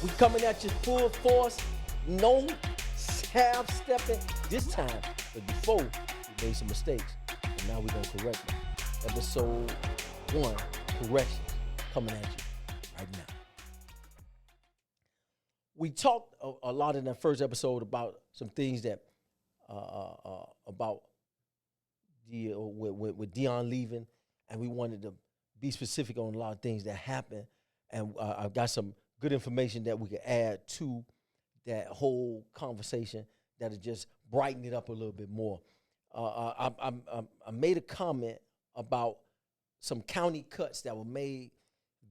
We coming at you full force, no half-stepping this time. But before, we made some mistakes, and now we're going to correct them. Episode 1, corrections, coming at you right now. We talked a lot in that first episode about some things that, about the with Deion leaving, and we wanted to be specific on a lot of things that happened, and I've got some good information that we could add to that whole conversation that'll just brighten it up a little bit more. I made a comment about some county cuts that were made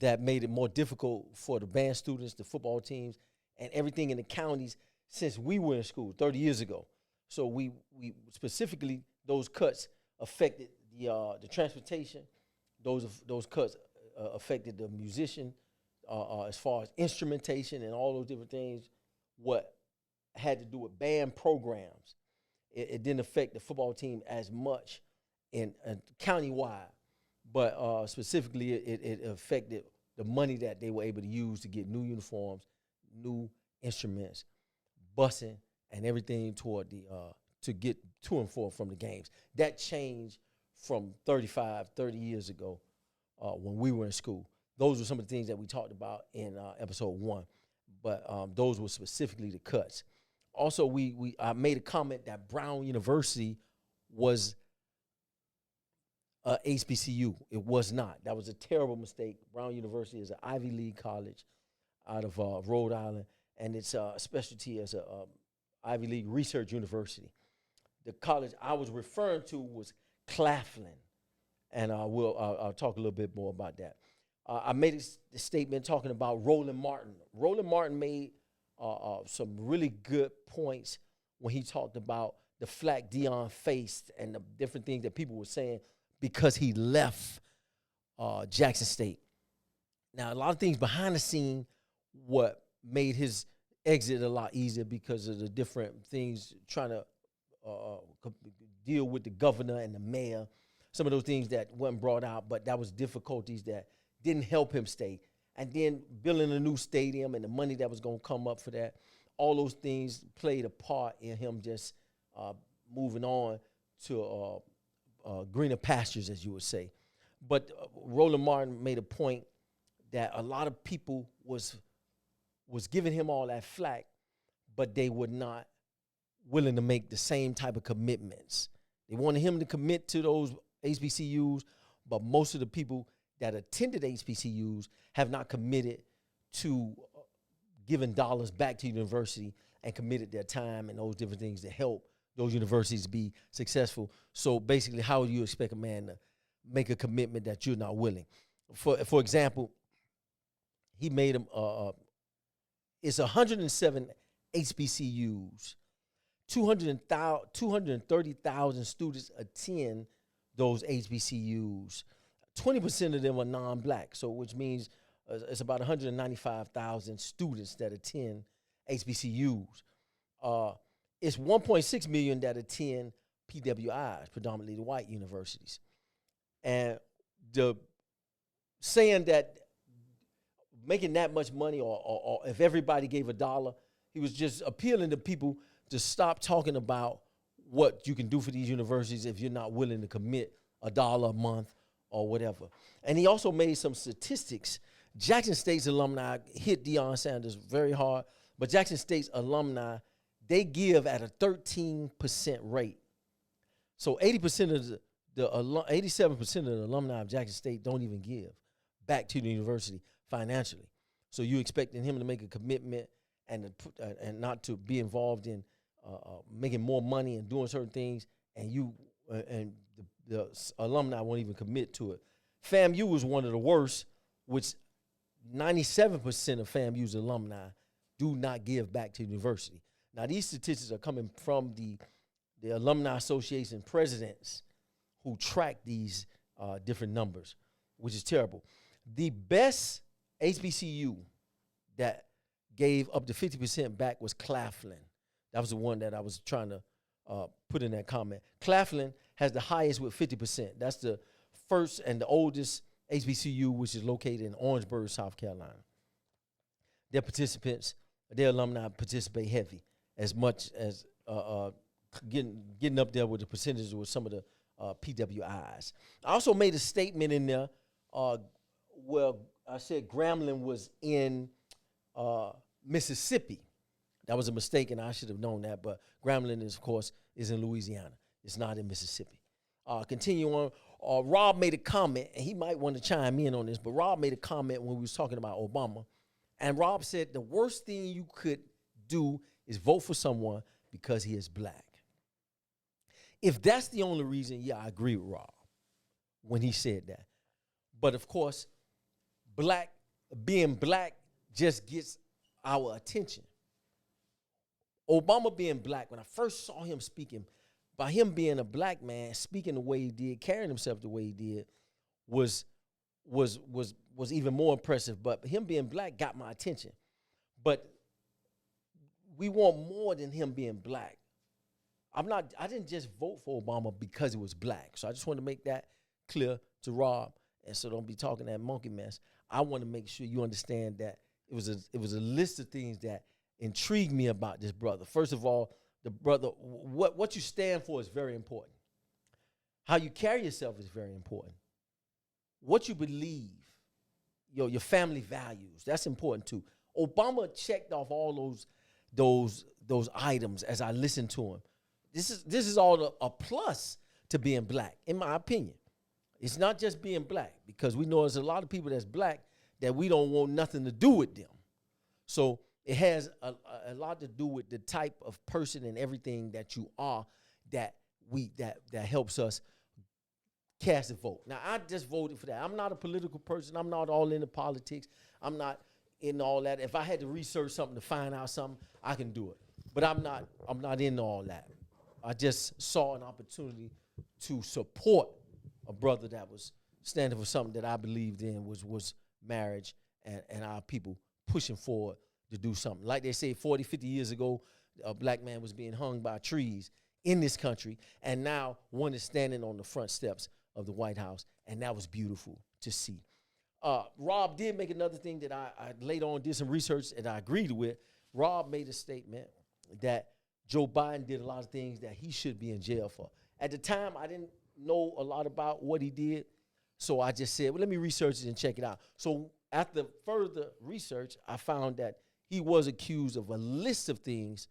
that made it more difficult for the band students, the football teams, and everything in the counties since we were in school 30 years ago. So we specifically, those cuts affected the transportation. Those cuts affected the musician as far as instrumentation and all those different things. What had to do with band programs, it didn't affect the football team as much in countywide, but specifically it affected the money that they were able to use to get new uniforms, new instruments, busing, and everything toward the to get to and from the games. That changed from 30 years ago when we were in school. Those were some of the things that we talked about in episode 1, but those were specifically the cuts. Also, I made a comment that Brown University was HBCU. It was not. That was a terrible mistake. Brown University is an Ivy League college out of Rhode Island, and its specialty as a Ivy League research university. The college I was referring to was Claflin, and I'll talk a little bit more about that. I made a statement talking about Roland Martin. Roland Martin made some really good points when he talked about the flack Deion faced and the different things that people were saying because he left Jackson State. Now, a lot of things behind the scene, what made his exit a lot easier because of the different things trying to deal with the governor and the mayor, some of those things that weren't brought out, but that was difficulties that didn't help him stay. And then building a new stadium and the money that was going to come up for that, all those things played a part in him just moving on to greener pastures, as you would say. But Roland Martin made a point that a lot of people was giving him all that flack, but they were not willing to make the same type of commitments. They wanted him to commit to those HBCUs, but most of the people that attended HBCUs have not committed to giving dollars back to the university and committed their time and those different things to help those universities be successful. So basically, how do you expect a man to make a commitment that you're not willing? For example, he made him, it's 107 HBCUs. 230,000 students attend those HBCUs. 20% of them are non-black, so which means it's about 195,000 students that attend HBCUs. It's 1.6 million that attend PWIs, predominantly the white universities. And the saying that making that much money or if everybody gave $1, he was just appealing to people to stop talking about what you can do for these universities if you're not willing to commit $1 a month or whatever. And he also made some statistics. Jackson State's alumni hit Deion Sanders very hard, but Jackson State's alumni, they give at a 13% rate. So 80% of the 87% of the alumni of Jackson State don't even give back to the university financially. So you expecting him to make a commitment and not to be involved in making more money and doing certain things, and the alumni won't even commit to it. FAMU was one of the worst, which 97% of FAMU's alumni do not give back to the university. Now, these statistics are coming from the Alumni Association presidents who track these different numbers, which is terrible. The best HBCU that gave up to 50% back was Claflin. That was the one that I was trying to put in that comment. Claflin has the highest with 50%. That's the first and the oldest HBCU, which is located in Orangeburg, South Carolina. their participants, their alumni participate heavy as much as getting up there with the percentages with some of the PWIs. I also made a statement in there where I said Grambling was in Mississippi. That was a mistake, and I should have known that. But Grambling, of course, is in Louisiana. It's not in Mississippi. Continue on. Rob made a comment, and he might want to chime in on this, but Rob made a comment when we was talking about Obama, and Rob said the worst thing you could do is vote for someone because he is black. If that's the only reason, yeah, I agree with Rob when he said that. But of course, being black just gets our attention. Obama being black, when I first saw him speaking, by him being a black man, speaking the way he did, carrying himself the way he did, was even more impressive. But him being black got my attention. But we want more than him being black. I didn't just vote for Obama because he was black. So I just want to make that clear to Rob. And so don't be talking that monkey mess. I want to make sure you understand that it was a list of things that intrigued me about this brother. First of all, the brother, what you stand for is very important. How you carry yourself is very important. What you believe, your family values, that's important too. Obama checked off all those items as I listened to him. This is all a plus to being black, in my opinion. It's not just being black, because we know there's a lot of people that's black that we don't want nothing to do with them. So it has a lot to do with the type of person and everything that you are that helps us cast a vote. Now, I just voted for that. I'm not a political person. I'm not all into politics. I'm not in all that. If I had to research something to find out something, I can do it. But I'm not into all that. I just saw an opportunity to support a brother that was standing for something that I believed in, was marriage and our people pushing forward to do something. Like they say 40, 50 years ago, a black man was being hung by trees in this country, and now one is standing on the front steps of the White House, and that was beautiful to see. Rob did make another thing that I later on did some research and I agreed with. Rob made a statement that Joe Biden did a lot of things that he should be in jail for. At the time, I didn't know a lot about what he did, so I just said, well, let me research it and check it out. So after further research, I found that he was accused of a list of things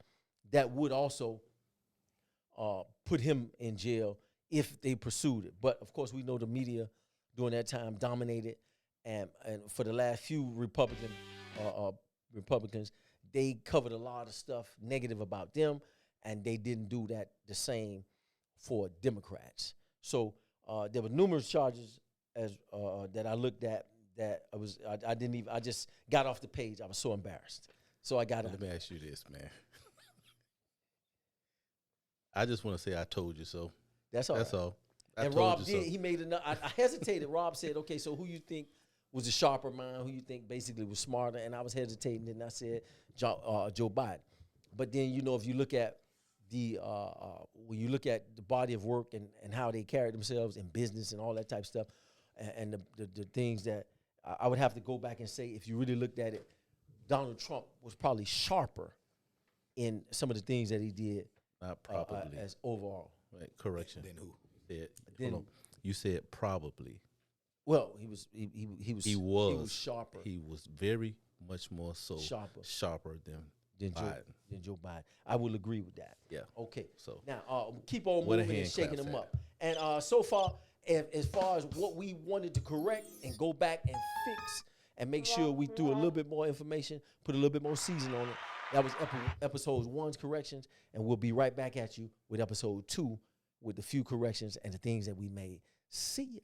that would also put him in jail if they pursued it. But, of course, we know the media during that time dominated, and for the last few Republicans, they covered a lot of stuff negative about them, and they didn't do that the same for Democrats. So there were numerous charges that I looked at that I just got off the page. I was so embarrassed. So I got it. Let me ask you this, man. I just want to say I told you so. That's all. That's right. all. And Rob did. So. He made enough. I hesitated. Rob said, "Okay, so who you think was a sharper mind? Who you think basically was smarter?" And I was hesitating, and I said Joe Biden. But then if you look at when you look at the body of work and how they carry themselves in business and all that type of stuff, and the things that I would have to go back and say, if you really looked at it, Donald Trump was probably sharper in some of the things that he did. Not probably as overall. Right, correction. Then who? You said probably. Well, he was sharper. He was very much more so sharper than Joe Biden. I will agree with that. Yeah. Okay. So now keep on moving and shaking them up. And so far, as far as what we wanted to correct and go back and fix and make sure we threw a little bit more information, put a little bit more season on it. That was episode 1's corrections, and we'll be right back at you with episode 2 with the few corrections and the things that we made. See ya.